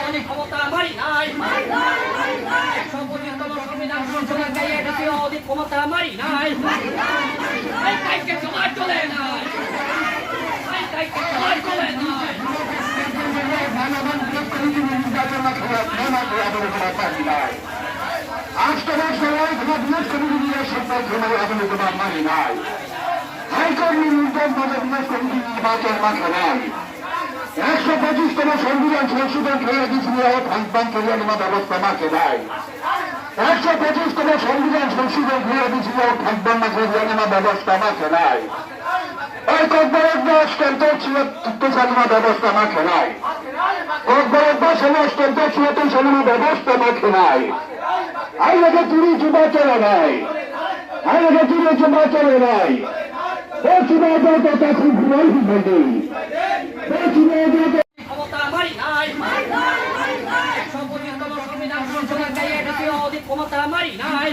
অধিক ক্ষমতা মারি নাই 125তম সংবিধান সংশোধন গায়ে জাতীয় অধিক ক্ষমতা মারি নাই এই কাইকে সমাজ চলে নাই এই কাইকে সমাজ চলে নাই হাইকোর্ট নির্বাচন নির্বাচন মাঠে নাই 125তম সংবিধান সংশোধন খেয়ে দিয়েছিল ভাঙবান করিয়ানোমা ব্যবস্থা মাঠে নাই 125তম সংবিধান সংশোধন খেয়ে দিয়েছিল ভাঙবান করিয়ানোমা ব্যবস্থা মাঠে নাই এই ককবরক স্ট্যান্ডার ছিল চালনা ব্যবস্থা মাঠে নাই ককবরক স্ট্যান্ডার ছিল চালনা ব্যবস্থা মাঠে নাই আইনাকে চুরি চুপা চলে নাই আইনাকে চুরি চুপা চলে নাই কথা খুব ভুল হয়নি ক্ষমতা মারি নাই 125তম সংবিধান সংশোধন গায়ে জাতীয় অধিক ক্ষমতা মারি নাই